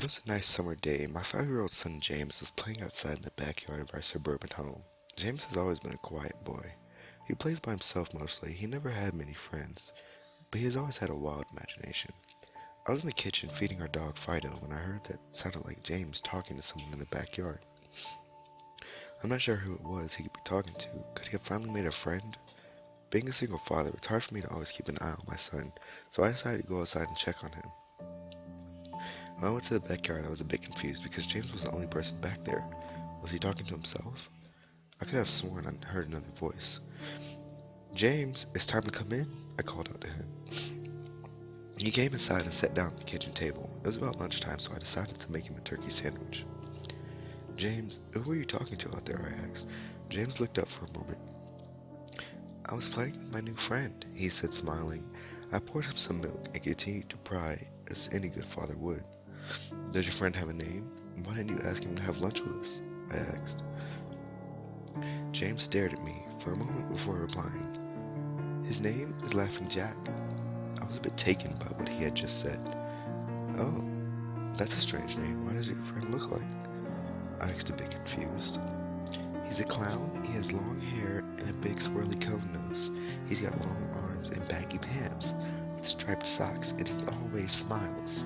was a nice summer day. My 5-year-old son James was playing outside in the backyard of our suburban home. James has always been a quiet boy. He plays by himself mostly. He never had many friends, but he has always had a wild imagination. I was in the kitchen feeding our dog Fido when I heard that sounded like James talking to someone in the backyard. I'm not sure who it was he could be talking to. Could he have finally made a friend? Being a single father, it's hard for me to always keep an eye on my son, so I decided to go outside and check on him. When I went to the backyard, I was a bit confused because James was the only person back there. Was he talking to himself? I could have sworn I heard another voice. James, it's time to come in, I called out to him. He came inside and sat down at the kitchen table. It was about lunchtime, so I decided to make him a turkey sandwich. James, who were you talking to out there? I asked. James looked up for a moment. I was playing with my new friend, he said, smiling. I poured him some milk and continued to pry as any good father would. Does your friend have a name? Why didn't you ask him to have lunch with us? I asked. James stared at me for a moment before replying. His name is Laughing Jack. I was a bit taken by what he had just said. Oh, that's a strange name. What does your friend look like? I asked, a bit confused. He's a clown. He has long hair and a big swirly cone nose. He's got long arms and baggy pants, striped socks, and he always smiles.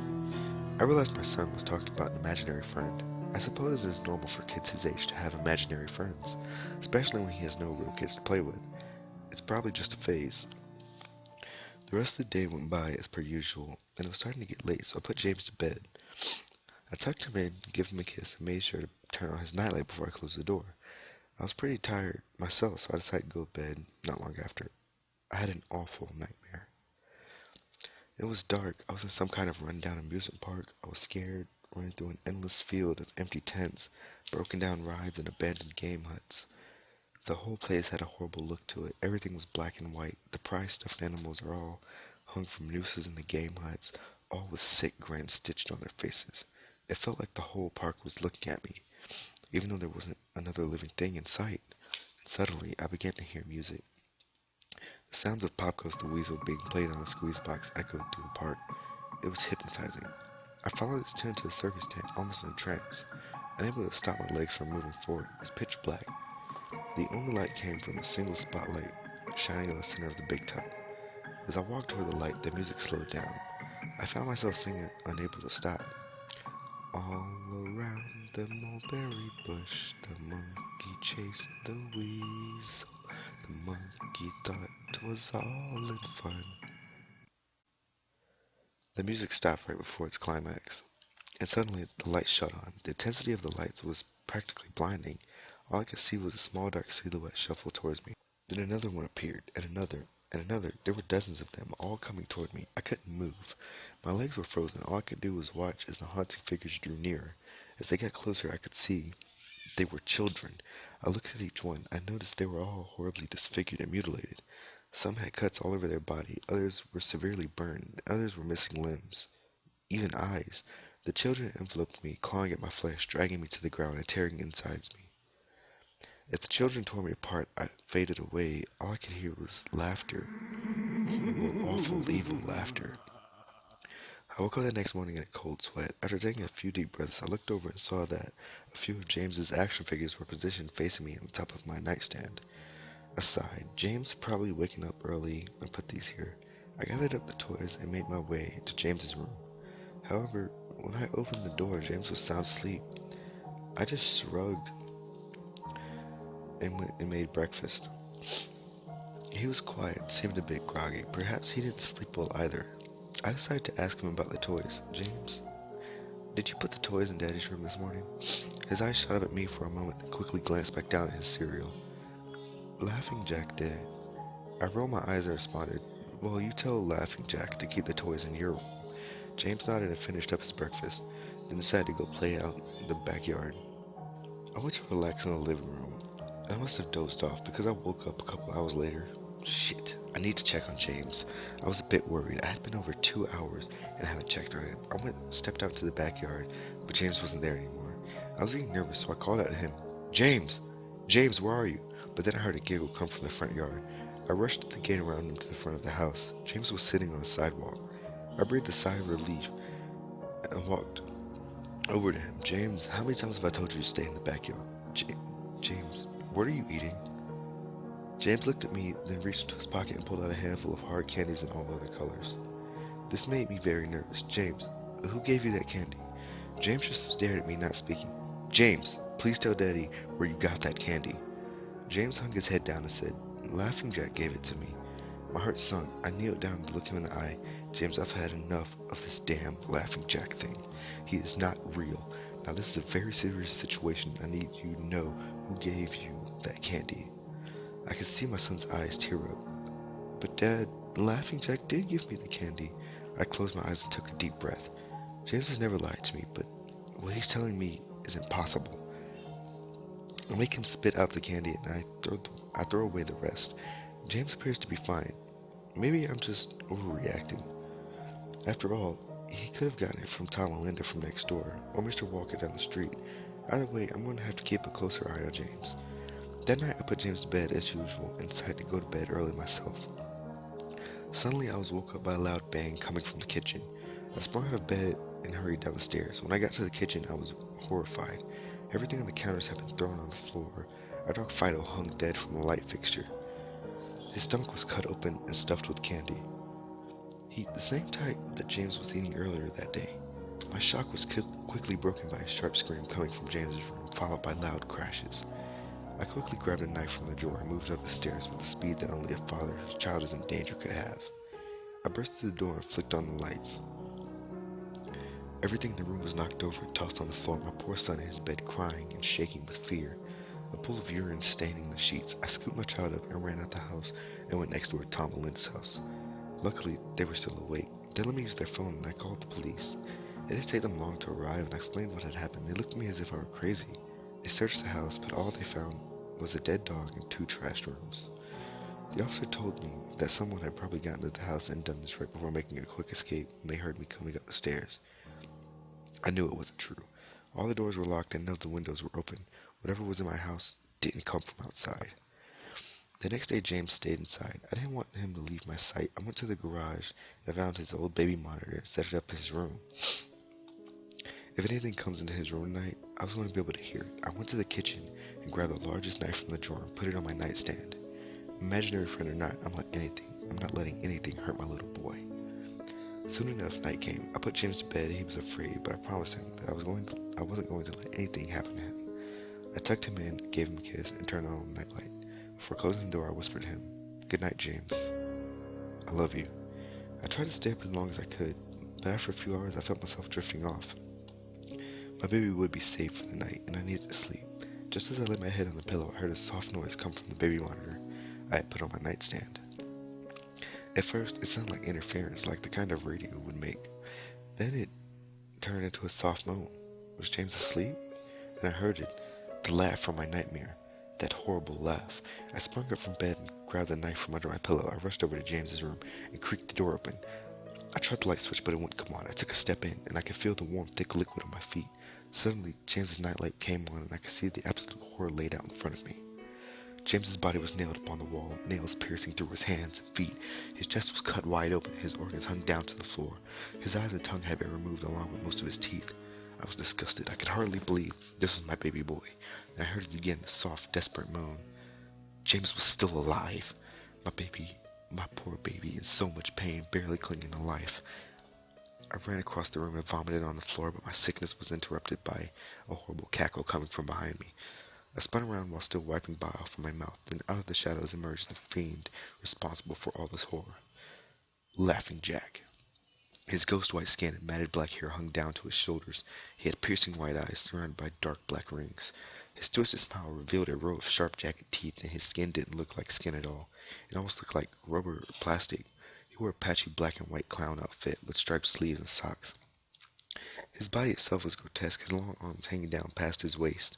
I realized my son was talking about an imaginary friend. I suppose it is normal for kids his age to have imaginary friends, especially when he has no real kids to play with. It's probably just a phase. The rest of the day went by as per usual, and it was starting to get late, so I put James to bed. I tucked him in, gave him a kiss, and made sure to turn on his nightlight before I closed the door. I was pretty tired myself, so I decided to go to bed not long after. I had an awful nightmare. It was dark. I was in some kind of rundown amusement park. I was scared, running through an endless field of empty tents, broken down rides, and abandoned game huts. The whole place had a horrible look to it. Everything was black and white. The prized stuffed animals are all hung from nooses in the game huts, all with sick grins stitched on their faces. It felt like the whole park was looking at me, even though there wasn't another living thing in sight. And suddenly, I began to hear music. The sounds of Pop Goes the Weasel being played on a squeeze box echoed through the park. It was hypnotizing. I followed its tune to the circus tent, almost in a trance, unable to stop my legs from moving forward. It was pitch black. The only light came from a single spotlight shining in the center of the big tub. As I walked toward the light, the music slowed down. I found myself singing, unable to stop. All around the mulberry bush, the monkey chased the weasel. The monkey thought 'twas all in fun. The music stopped right before its climax, and suddenly the lights shut on. The intensity of the lights was practically blinding. All I could see was a small dark silhouette shuffle towards me. Then another one appeared, and another, and another. There were dozens of them, all coming toward me. I couldn't move. My legs were frozen. All I could do was watch as the haunting figures drew nearer. As they got closer, I could see they were children. I looked at each one. I noticed they were all horribly disfigured and mutilated. Some had cuts all over their body. Others were severely burned. Others were missing limbs, even eyes. The children enveloped me, clawing at my flesh, dragging me to the ground, and tearing insides me. As the children tore me apart, I faded away. All I could hear was laughter. Horrible, awful, evil laughter. I woke up the next morning in a cold sweat. After taking a few deep breaths, I looked over and saw that a few of James's action figures were positioned facing me on the top of my nightstand. I sighed. James probably waking up early and put these here. I gathered up the toys and made my way to James's room. However, when I opened the door, James was sound asleep. I just shrugged and went and made breakfast. He was quiet, seemed a bit groggy. Perhaps he didn't sleep well either. I decided to ask him about the toys. James, did you put the toys in Daddy's room this morning? His eyes shot up at me for a moment, then quickly glanced back down at his cereal. Laughing Jack did it. I rolled my eyes and responded, well, you tell Laughing Jack to keep the toys in your room. James nodded and finished up his breakfast, then decided to go play out in the backyard. I went to relax in the living room. I must have dozed off because I woke up a couple hours later. Shit, I need to check on James. I was a bit worried. I had been over 2 hours and haven't checked on him. I stepped out to the backyard, but James wasn't there anymore. I was getting nervous, so I called out to him, James! James, where are you? But then I heard a giggle come from the front yard. I rushed up the gate around him to the front of the house. James was sitting on the sidewalk. I breathed a sigh of relief and walked Over to him. James, how many times have I told you to stay in the backyard? James, what are you eating? James looked at me, then reached into his pocket and pulled out a handful of hard candies in all other colors. This made me very nervous. James, who gave you that candy? James just stared at me, not speaking. James, please tell Daddy where you got that candy. James hung his head down and said, Laughing Jack gave it to me. My heart sunk. I kneeled down to look him in the eye. James, I've had enough of this damn Laughing Jack thing. He is not real. Now this is a very serious situation. I need you to know who gave you that candy. I could see my son's eyes tear up. But Dad, Laughing Jack did give me the candy. I closed my eyes and took a deep breath. James has never lied to me, but what he's telling me is impossible. I make him spit out the candy and I throw away the rest. James appears to be fine. Maybe I'm just overreacting. After all, he could have gotten it from Tom and Linda from next door, or Mr. Walker down the street. Either way, I'm going to have to keep a closer eye on James. That night, I put James to bed as usual and decided to go to bed early myself. Suddenly, I was woke up by a loud bang coming from the kitchen. I sprung out of bed and hurried down the stairs. When I got to the kitchen, I was horrified. Everything on the counters had been thrown on the floor. Our dog Fido hung dead from the light fixture. His stomach was cut open and stuffed with candy. He ate the same type that James was eating earlier that day. My shock was quickly broken by a sharp scream coming from James's room, followed by loud crashes. I quickly grabbed a knife from the drawer and moved up the stairs with the speed that only a father whose child is in danger could have. I burst through the door and flicked on the lights. Everything in the room was knocked over and tossed on the floor, my poor son in his bed crying and shaking with fear. A pool of urine staining the sheets. I scooped my child up and ran out the house and went next door to Tom and Lynn's house. Luckily, they were still awake. They let me use their phone and I called the police. It didn't take them long to arrive and I explained what had happened. They looked at me as if I were crazy. They searched the house, but all they found was a dead dog and 2 trashed rooms. The officer told me that someone had probably gotten into the house and done this right before making a quick escape when they heard me coming up the stairs. I knew it wasn't true. All the doors were locked and none of the windows were open. Whatever was in my house didn't come from outside. The next day, James stayed inside. I didn't want him to leave my sight. I went to the garage and found his old baby monitor and set it up in his room. If anything comes into his room tonight, I was going to be able to hear it. I went to the kitchen and grabbed the largest knife from the drawer and put it on my nightstand. Imaginary friend or not, I'm not letting anything hurt my little boy. Soon enough, night came. I put James to bed. He was afraid, but I promised him that I wasn't going to let anything happen to him. I tucked him in, gave him a kiss, and turned on the nightlight. Before closing the door, I whispered to him, "Good night, James. I love you." I tried to stay up as long as I could, but after a few hours, I felt myself drifting off. My baby would be safe for the night, and I needed to sleep. Just as I laid my head on the pillow, I heard a soft noise come from the baby monitor I had put on my nightstand. At first, it sounded like interference, like the kind of radio would make. Then it turned into a soft moan. Was James asleep? And I heard it, the laugh from my nightmare. That horrible laugh. I sprung up from bed and grabbed the knife from under my pillow. I rushed over to James's room and creaked the door open. I tried the light switch, but it wouldn't come on. I took a step in, and I could feel the warm, thick liquid on my feet. Suddenly, James's nightlight came on, and I could see the absolute horror laid out in front of me. James's body was nailed upon the wall, nails piercing through his hands and feet. His chest was cut wide open, his organs hung down to the floor. His eyes and tongue had been removed along with most of his teeth. I was disgusted. I could hardly believe this was my baby boy, and I heard it again, the soft, desperate moan. James was still alive. My poor baby, in so much pain, barely clinging to life. I ran across the room and vomited on the floor, but my sickness was interrupted by a horrible cackle coming from behind me. I spun around while still wiping bile from my mouth, then out of the shadows emerged the fiend responsible for all this horror. Laughing Jack. His ghost-white skin and matted black hair hung down to his shoulders. He had piercing white eyes surrounded by dark black rings. His twisted smile revealed a row of sharp jagged teeth, and his skin didn't look like skin at all. It almost looked like rubber or plastic. He wore a patchy black and white clown outfit with striped sleeves and socks. His body itself was grotesque, his long arms hanging down past his waist.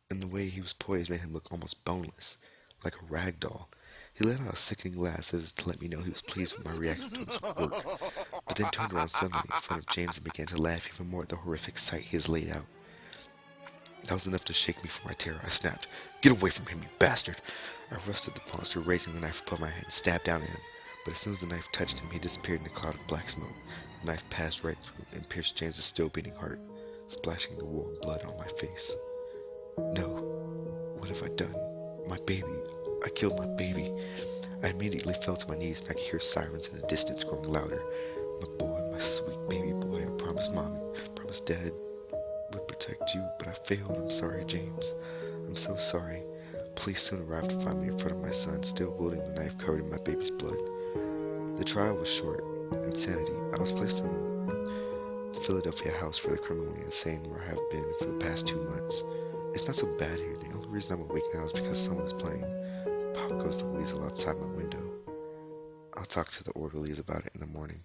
And the way he was poised made him look almost boneless, like a rag doll. He let out a sickening laugh as if to let me know he was pleased with my reaction to his work, but then turned around suddenly in front of James and began to laugh even more at the horrific sight he has laid out. That was enough to shake me from my terror. I snapped, "Get away from him, you bastard!" I rushed at the monster, raising the knife above my head and stabbed down at him. But as soon as the knife touched him, he disappeared in a cloud of black smoke. The knife passed right through and pierced James's still beating heart, splashing the warm blood on my face. No, what have I done? My baby. I killed my baby. I immediately fell to my knees and I could hear sirens in the distance growing louder. My boy, my sweet baby boy, I promised Mommy, promised Dad would protect you, but I failed. I'm sorry, James. I'm so sorry. Police soon arrived to find me in front of my son, still wielding the knife covered in my baby's blood. The trial was short. Insanity. I was placed in the Philadelphia house for the criminally insane where I have been for the past 2 months. It's not so bad here. The only reason I'm awake now is because someone is playing Pop Goes the Weasel outside my window. I'll talk to the orderlies about it in the morning.